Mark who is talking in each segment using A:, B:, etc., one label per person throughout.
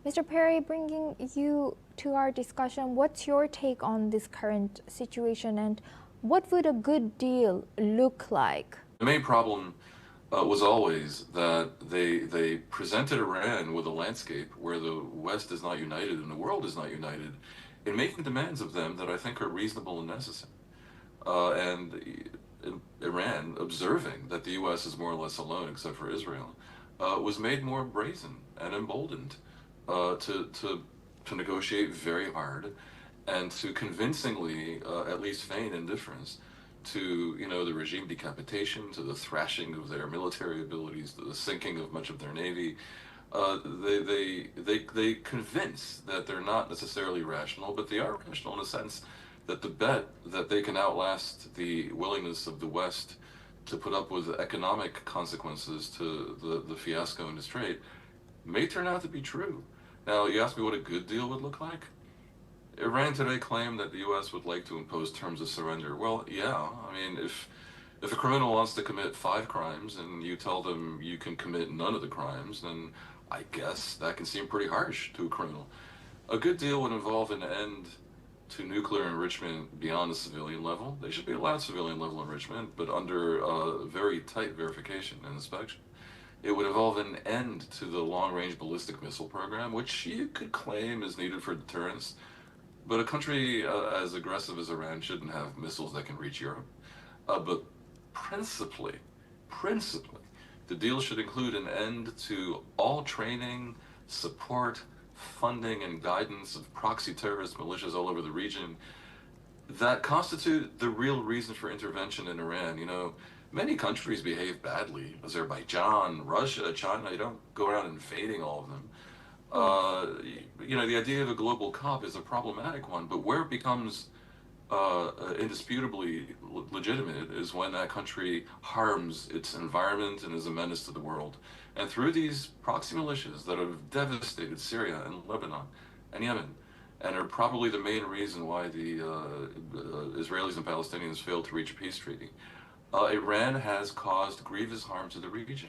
A: Mr. Perry, bringing you to our discussion, what's your take on this current situation and what would a good deal look like?
B: The main problem was always that they presented Iran with a landscape where the West is not united and the world is not united in making demands of them that I think are reasonable and necessary. And Iran, observing that the U.S. is more or less alone except for Israel, was made more brazen and emboldened to negotiate very hard and to convincingly at least feign indifference to the regime decapitation, to the thrashing of their military abilities, to the sinking of much of their navy. They convince that they're not necessarily rational, but they are rational in a sense that the bet that they can outlast the willingness of the West to put up with economic consequences to the fiasco in the Strait may turn out to be true. Now, you ask me what a good deal would look like? Iran today claimed that the U.S. would like to impose terms of surrender. Well, yeah, I mean, if a criminal wants to commit 5 crimes and you tell them you can commit none of the crimes, then I guess that can seem pretty harsh to a criminal. A good deal would involve an end to nuclear enrichment beyond the civilian level. They should be allowed civilian level enrichment, but under very tight verification and inspection. It would involve an end to the long-range ballistic missile program, which you could claim is needed for deterrence. But a country as aggressive as Iran shouldn't have missiles that can reach Europe. But principally, the deal should include an end to all training, support, funding, and guidance of proxy terrorist militias all over the region that constitute the real reason for intervention in Iran. Many countries behave badly. Azerbaijan, Russia, China, you don't go around invading all of them. The idea of a global COP is a problematic one, but where it becomes indisputably legitimate is when that country harms its environment and is a menace to the world. And through these proxy militias that have devastated Syria and Lebanon and Yemen, and are probably the main reason why the Israelis and Palestinians failed to reach a peace treaty, Iran has caused grievous harm to the region.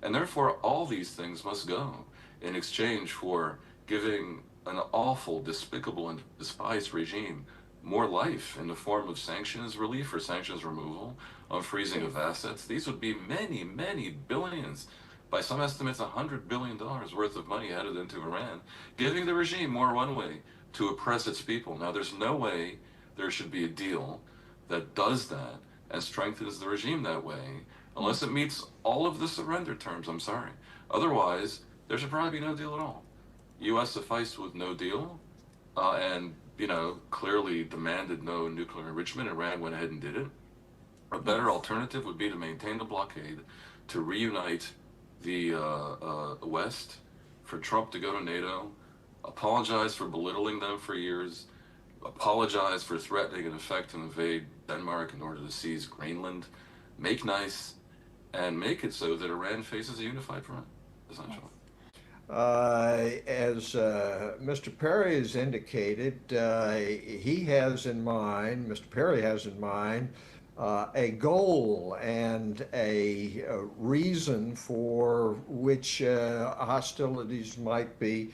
B: And therefore, all these things must go in exchange for giving an awful, despicable, and despised regime more life in the form of sanctions relief or sanctions removal, unfreezing of assets. These would be many, many billions, by some estimates $100 billion worth of money headed into Iran, giving the regime more runway to oppress its people. Now, there's no way there should be a deal that does that and strengthens the regime that way, unless it meets all of the surrender terms. I'm sorry. Otherwise, there should probably be no deal at all. U.S. sufficed with no deal, and clearly demanded no nuclear enrichment. Iran went ahead and did it. A better alternative would be to maintain the blockade, to reunite the West, for Trump to go to NATO, apologize for belittling them for years, apologize for threatening in effect to invade Denmark in order to seize Greenland, make nice, and make it so that Iran faces a unified front, essentially.
C: As Mr. Perry has indicated, he has in mind, Mr. Perry has in mind, a goal and a reason for which hostilities might be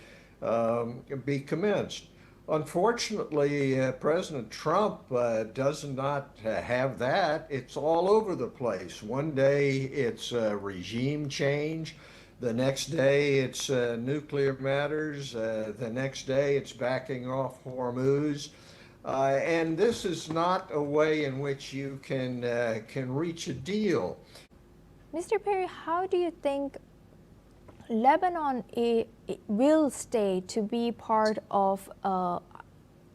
C: commenced. Unfortunately, President Trump does not have that. It's all over the place. One day it's regime change. The next day it's nuclear matters. The next day it's backing off Hormuz. And this is not a way in which you can reach a deal.
A: Mr. Perry, how do you think Lebanon will stay to be part of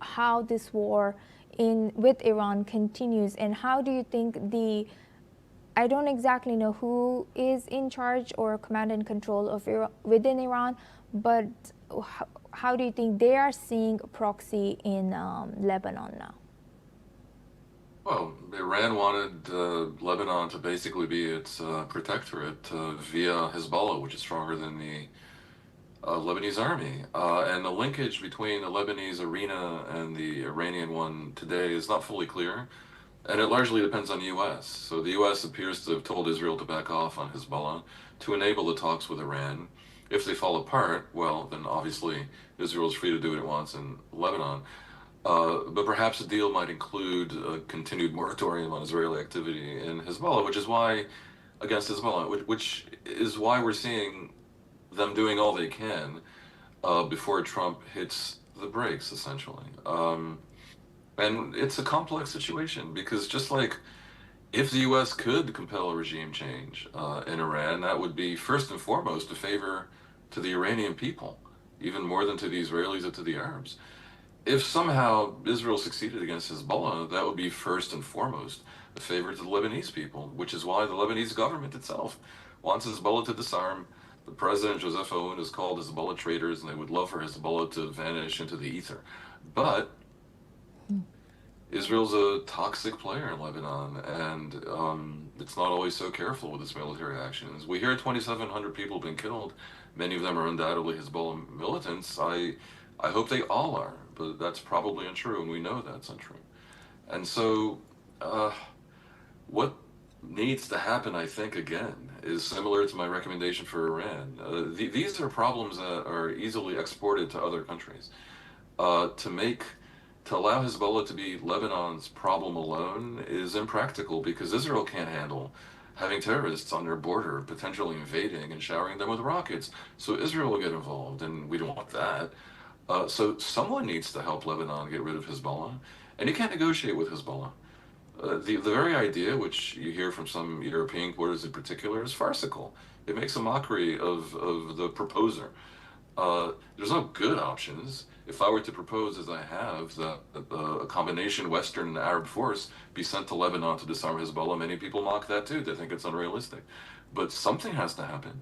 A: how this war with Iran continues, and how do you think I don't exactly know who is in charge or command and control of within Iran, but how do you think they are seeing proxy in Lebanon now?
B: Well, Iran wanted Lebanon to basically be its protectorate via Hezbollah, which is stronger than the Lebanese army. And the linkage between the Lebanese arena and the Iranian one today is not fully clear. And it largely depends on the U.S. So the U.S. appears to have told Israel to back off on Hezbollah to enable the talks with Iran. If they fall apart, well, then obviously Israel is free to do what it wants in Lebanon. But perhaps a deal might include a continued moratorium on Israeli activity in Hezbollah, which is why, against Hezbollah, which is why we're seeing them doing all they can before Trump hits the brakes, essentially. And it's a complex situation because just like if the U.S. could compel a regime change in Iran, that would be first and foremost a favor to the Iranian people, even more than to the Israelis or to the Arabs. If somehow Israel succeeded against Hezbollah, that would be first and foremost a favor to the Lebanese people, which is why the Lebanese government itself wants Hezbollah to disarm. The president, Joseph Aoun, has called Hezbollah traitors, and they would love for Hezbollah to vanish into the ether. But Israel's a toxic player in Lebanon, and it's not always so careful with its military actions. We hear 2,700 people have been killed. Many of them are undoubtedly Hezbollah militants. I hope they all are, but that's probably untrue, and we know that's untrue. And so, what needs to happen, I think, again, is similar to my recommendation for Iran. These are problems that are easily exported to other countries. To allow Hezbollah to be Lebanon's problem alone is impractical because Israel can't handle having terrorists on their border, potentially invading and showering them with rockets. So Israel will get involved, and we don't want that. So someone needs to help Lebanon get rid of Hezbollah, and you can't negotiate with Hezbollah. The very idea, which you hear from some European quarters in particular, is farcical. It makes a mockery of the proposer. There's no good options. If I were to propose, as I have, that a combination Western and Arab force be sent to Lebanon to disarm Hezbollah, many people mock that too. They think it's unrealistic. But something has to happen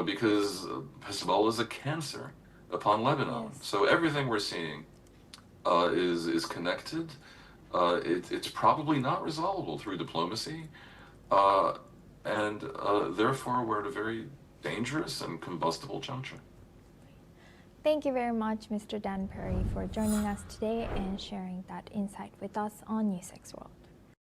B: because Hezbollah is a cancer upon Lebanon.
A: Yes.
B: So everything we're seeing is connected. It's probably not resolvable through diplomacy, and therefore we're at a very dangerous and combustible juncture.
A: Thank you very much, Mr. Dan Perry, for joining us today and sharing that insight with us on NewsX World.